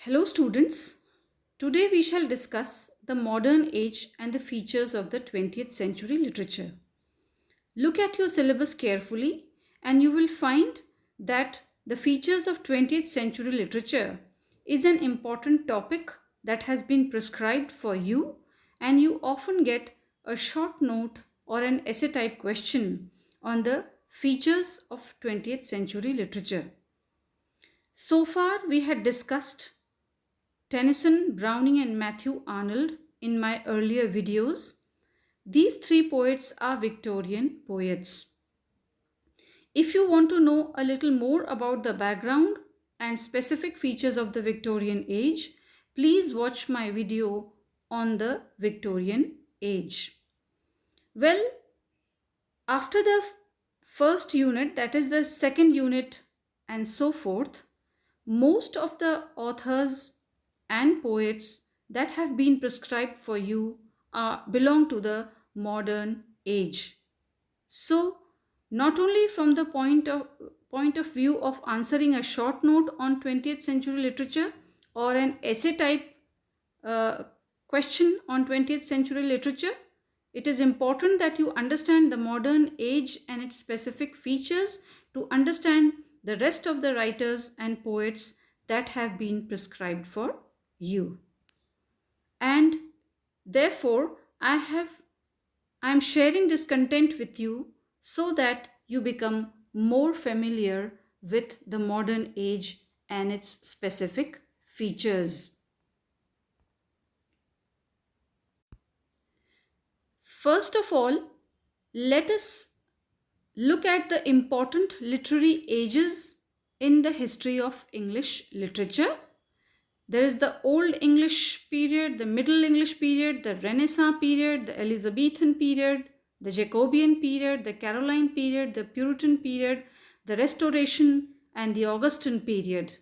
Hello students, today we shall discuss the modern age and the features of the 20th century literature. Look at your syllabus carefully and you will find that the features of 20th century literature is an important topic that has been prescribed for you, and you often get a short note or an essay type question on the features of 20th century literature. So far we had discussed Tennyson, Browning, and Matthew Arnold in my earlier videos. These three poets are Victorian poets. If you want to know a little more about the background and specific features of the Victorian age, please watch my video on the Victorian age. Well, after the first unit, that is the second unit, and so forth, most of the authors and poets that have been prescribed for you belong to the modern age. So, not only from the point of view of answering a short note on 20th century literature or an essay type uh, question on 20th century literature, it is important that you understand the modern age and its specific features to understand the rest of the writers and poets that have been prescribed for you. And therefore, I am sharing this content with you so that you become more familiar with the modern age and its specific features. First of all, let us look at the important literary ages in the history of English literature. There is the Old English period, the Middle English period, the Renaissance period, the Elizabethan period, the Jacobean period, the Caroline period, the Puritan period, the Restoration, and the Augustan period.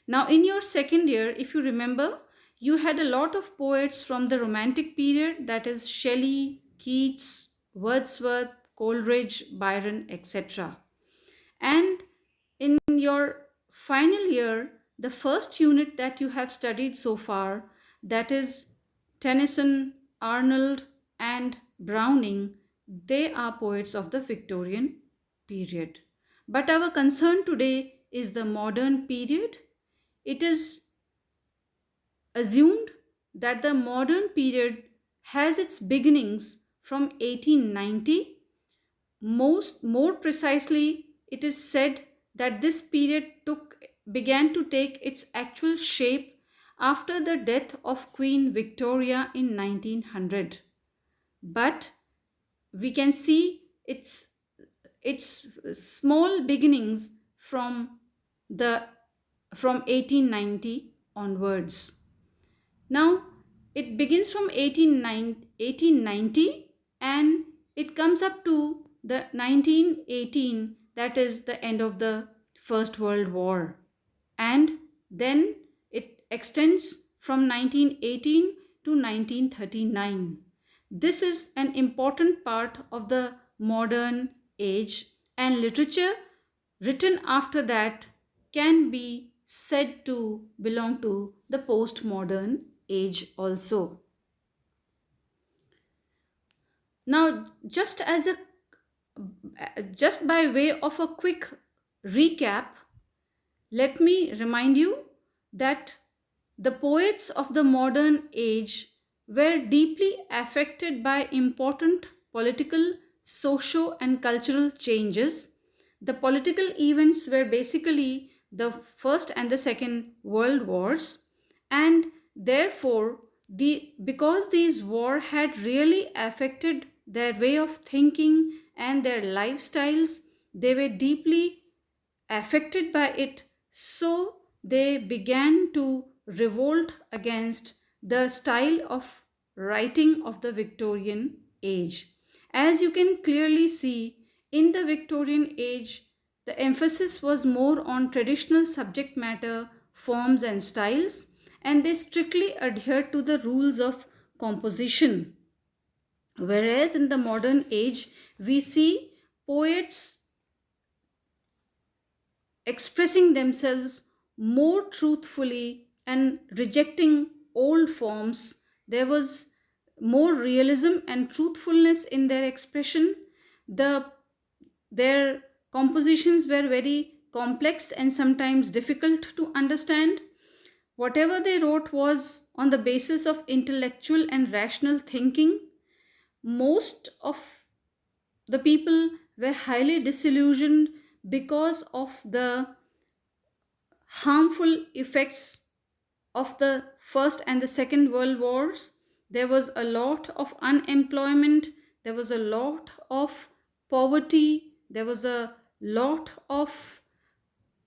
Now, in your second year, if you remember, you had a lot of poets from the Romantic period, that is Shelley, Keats, Wordsworth, Coleridge, Byron, etc. And in your final year, the first unit that you have studied so far, that is Tennyson, Arnold, and Browning, they are poets of the Victorian period. But our concern today is the modern period. It is assumed that the modern period has its beginnings from 1890. More precisely, it is said that this period began to take its actual shape after the death of Queen Victoria in 1900. But we can see its small beginnings the from 1890 onwards. Now, it begins from 1890 and it comes up to the 1918, that is the end of the First World War. And then it extends from 1918 to 1939. This is an important part of the modern age, and literature written after that can be said to belong to the postmodern age also. Now, just by way of a quick recap, let me remind you that the poets of the modern age were deeply affected by important political, socio, and cultural changes. The political events were basically the First and the Second World Wars, and therefore, because these wars had really affected their way of thinking and their lifestyles, they were deeply affected by it, so they began to revolt against the style of writing of the Victorian age. As you can clearly see, in the Victorian age, the emphasis was more on traditional subject matter, forms, and styles, and they strictly adhered to the rules of composition. Whereas in the modern age, we see poets expressing themselves more truthfully and rejecting old forms. There was more realism and truthfulness in their expression. Their compositions were very complex and sometimes difficult to understand. Whatever they wrote was on the basis of intellectual and rational thinking. Most of the people were highly disillusioned because of the harmful effects of the First and the Second World Wars. There was a lot of unemployment, there was a lot of poverty, there was a lot of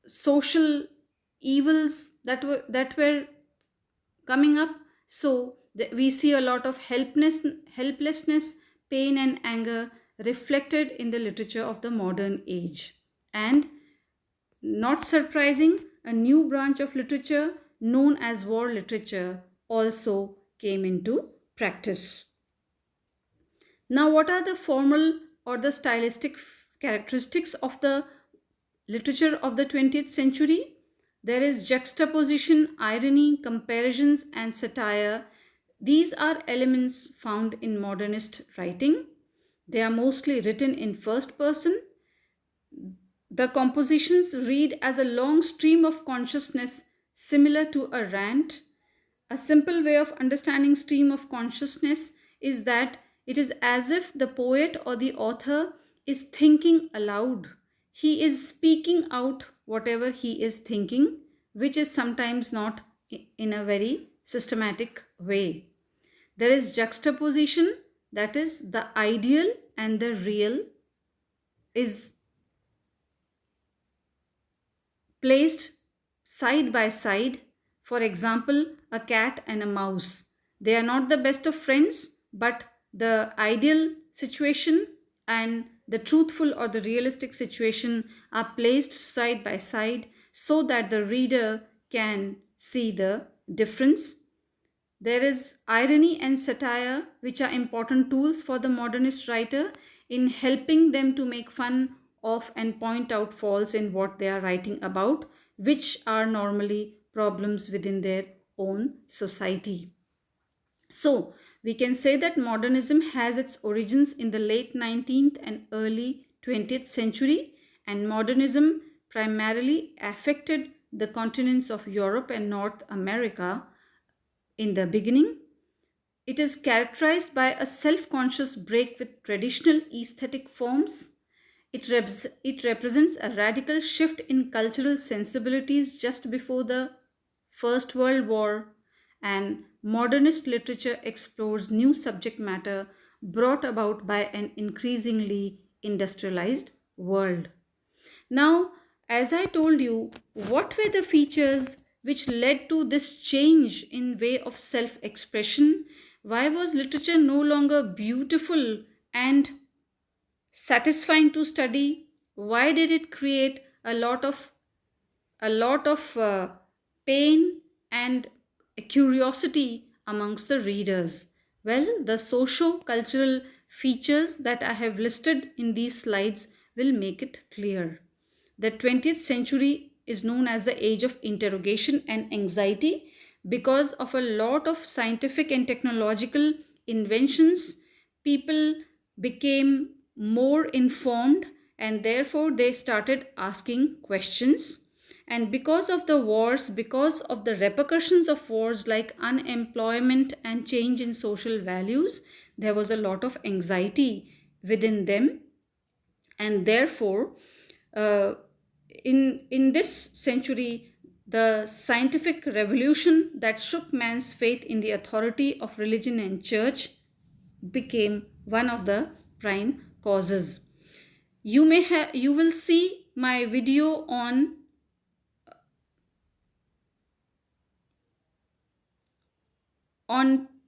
social evils that were coming up. So we see a lot of helplessness, pain, and anger reflected in the literature of the modern age. And not surprising, a new branch of literature known as war literature also came into practice. Now, what are the formal or the stylistic characteristics of the literature of the 20th century? There is juxtaposition, irony, comparisons, and satire. These are elements found in modernist writing. They are mostly written in first person. The compositions read as a long stream of consciousness similar to a rant. A simple way of understanding stream of consciousness is that it is as if the poet or the author is thinking aloud. He is speaking out whatever he is thinking, which is sometimes not in a very systematic way. There is juxtaposition, that is, the ideal and the real is placed side by side. For example, a cat and a mouse. They are not the best of friends, but the ideal situation and the truthful or the realistic situation are placed side by side so that the reader can see the difference. There is irony and satire, which are important tools for the modernist writer in helping them to make fun of and point out faults in what they are writing about, which are normally problems within their own society. So, we can say that modernism has its origins in the late 19th and early 20th century, and modernism primarily affected the continents of Europe and North America in the beginning. It is characterized by a self conscious break with traditional aesthetic forms. It represents a radical shift in cultural sensibilities just before the First World War, and modernist literature explores new subject matter brought about by an increasingly industrialized world. Now, as I told you, what were the features which led to this change in way of self expression? Why was literature no longer beautiful and satisfying to study? Why did it create a lot of pain and curiosity amongst the readers? Well, the socio-cultural features that I have listed in these slides will make it clear. The 20th century is known as the age of interrogation and anxiety because of a lot of scientific and technological inventions. People became more informed and therefore they started asking questions. And because of the wars, because of the repercussions of wars like unemployment and change in social values, there was a lot of anxiety within them. And therefore, uh, in this century, the scientific revolution that shook man's faith in the authority of religion and church became one of the prime causes. You will see my video on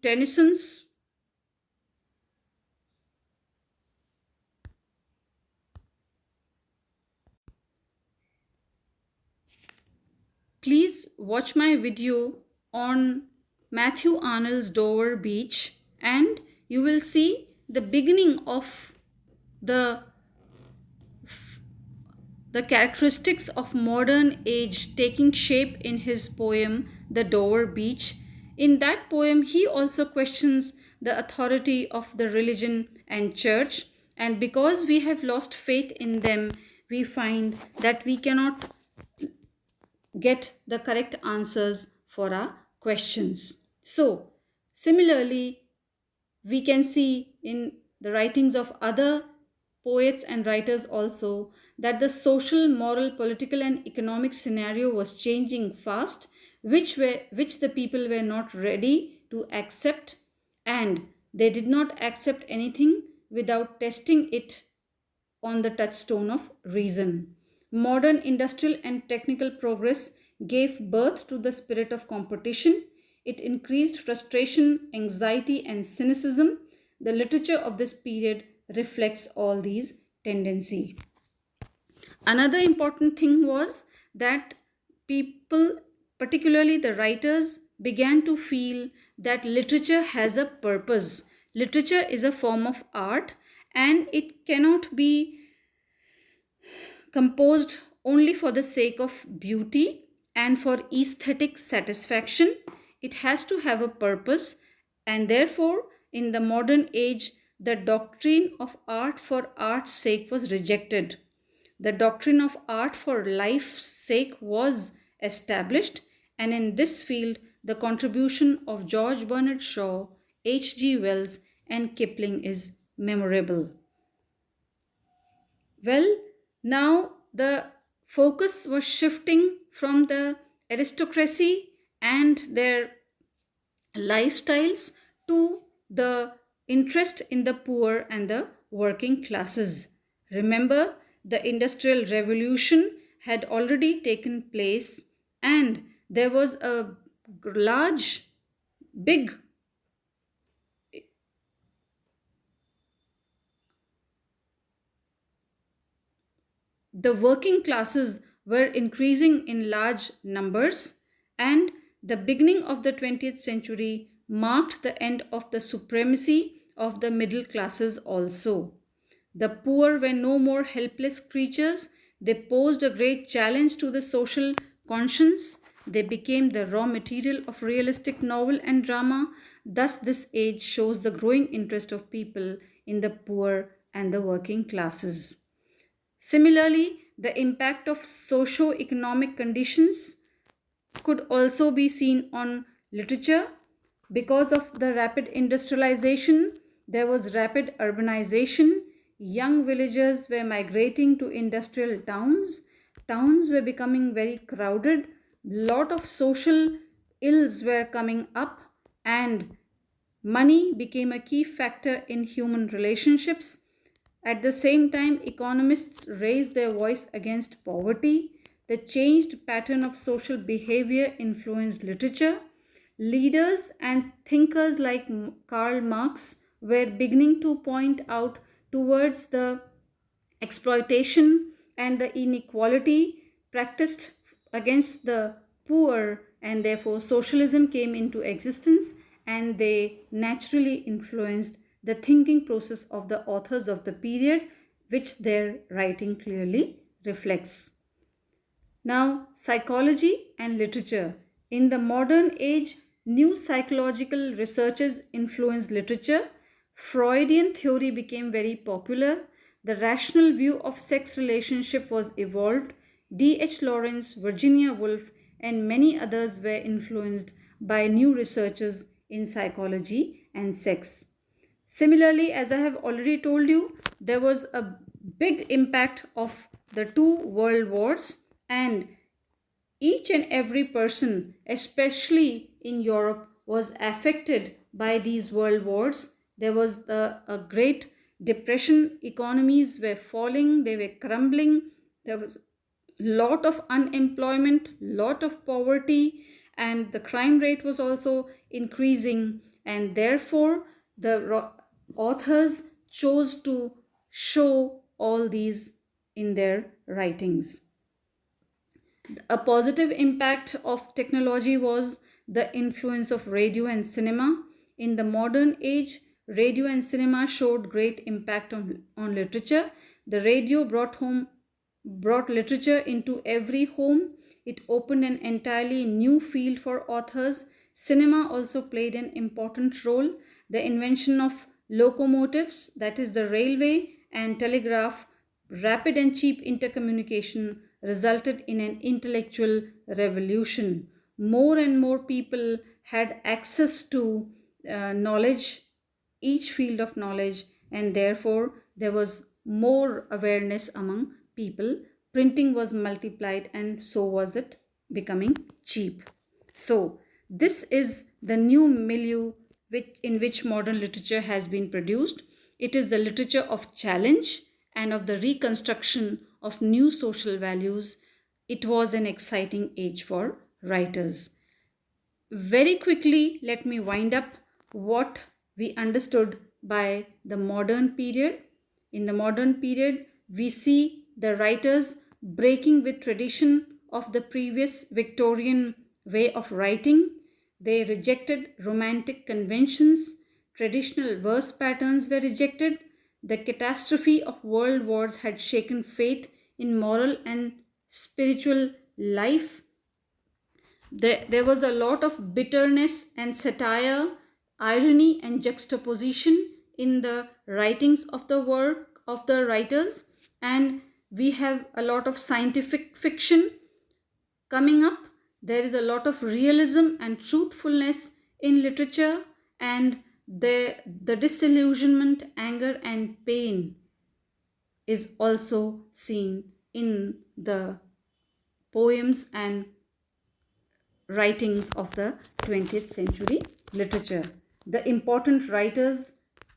Tennyson's. Please watch my video on Matthew Arnold's Dover Beach, and you will see the beginning of the the characteristics of modern age taking shape in his poem The Dover Beach. In that poem, he also questions the authority of the religion and church, and because we have lost faith in them, we find that we cannot get the correct answers for our questions. So, similarly, we can see in the writings of other poets and writers also that the social, moral, political, and economic scenario was changing fast, which the people were not ready to accept, and they did not accept anything without testing it on the touchstone of reason. Modern industrial and technical progress gave birth to the spirit of competition. It increased frustration, anxiety, and cynicism. The literature of this period reflects all these tendencies. Another important thing was that people, particularly the writers, began to feel that literature has a purpose. Literature is a form of art and it cannot be composed only for the sake of beauty and for aesthetic satisfaction. It has to have a purpose, and therefore, in the modern age, the doctrine of art for art's sake was rejected. The doctrine of art for life's sake was established, and in this field, the contribution of George Bernard Shaw, H.G. Wells, and Kipling is memorable. Well, now the focus was shifting from the aristocracy and their lifestyles to the interest in the poor and the working classes. Remember, the Industrial Revolution had already taken place and there was a large, big the working classes were increasing in large numbers, and the beginning of the 20th century marked the end of the supremacy of the middle classes also. The poor were no more helpless creatures, they posed a great challenge to the social conscience. They became the raw material of realistic novel and drama. Thus, this age shows the growing interest of people in the poor and the working classes. Similarly, the impact of socio-economic conditions could also be seen on literature. Because of the rapid industrialization, there was rapid urbanization. Young villagers were migrating to industrial towns. Towns were becoming very crowded. Lot of social ills were coming up, and money became a key factor in human relationships. At the same time, economists raised their voice against poverty. The changed pattern of social behavior influenced literature. Leaders and thinkers like Karl Marx were beginning to point out towards the exploitation and the inequality practiced against the poor, and therefore socialism came into existence, and they naturally influenced the thinking process of the authors of the period, which their writing clearly reflects. Now, psychology and literature. In the modern age, new psychological researches influenced literature. Freudian theory became very popular. The rational view of sex relationship was evolved. D.H. Lawrence, Virginia Woolf, and many others were influenced by new researches in psychology and sex. Similarly, as I have already told you, there was a big impact of the two world wars, and each and every person, especially in Europe, was affected by these world wars. There was a great depression, economies were falling, they were crumbling, there was lot of unemployment, lot of poverty, and the crime rate was also increasing, and therefore the authors chose to show all these in their writings. A positive impact of technology was the influence of radio and cinema. In the modern age, radio and cinema showed great impact on literature. The radio brought home brought literature into every home. It opened an entirely new field for authors. Cinema also played an important role. The invention of locomotives, that is, the railway and telegraph, rapid and cheap intercommunication resulted in an intellectual revolution. More and more people had access to knowledge, each field of knowledge, and therefore there was more awareness among people. Printing was multiplied, and so was it becoming cheap. So this is the new milieu in which modern literature has been produced. It is the literature of challenge and of the reconstruction of new social values. It was an exciting age for writers. Very quickly, let me wind up what we understood by the modern period. In the modern period, we see the writers breaking with tradition of the previous Victorian way of writing. They rejected romantic conventions. Traditional verse patterns were rejected. The catastrophe of world wars had shaken faith in moral and spiritual life. There was a lot of bitterness and satire, irony and juxtaposition in the writings of the work of the writers, and we have a lot of scientific fiction coming up. There is a lot of realism and truthfulness in literature, and the disillusionment, anger and pain is also seen in the poems and writings of the 20th century literature. The important writers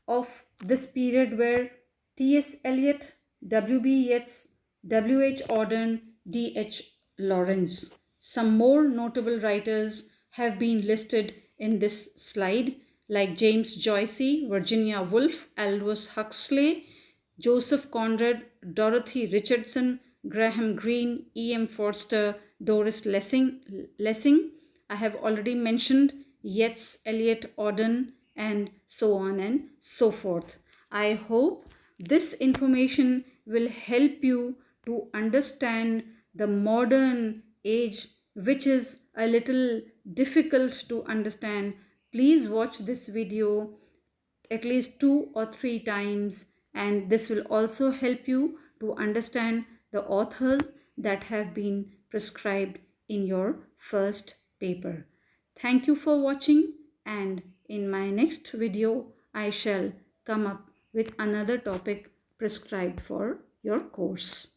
of this period were T.S. Eliot, W.B. Yeats, W.H. Auden, D.H. Lawrence. Some more notable writers have been listed in this slide, like James Joyce, Virginia Woolf, Aldous Huxley, Joseph Conrad, Dorothy Richardson, Graham Greene, E.M. Forster, Doris Lessing. I have already mentioned Yeats, Eliot, Auden, and so on and so forth. I hope this information will help you to understand the modern age, which is a little difficult to understand. Please watch this video at least 2 or 3 times, and this will also help you to understand the authors that have been prescribed in your first paper. Thank you for watching, and in my next video I shall come up with another topic prescribed for your course.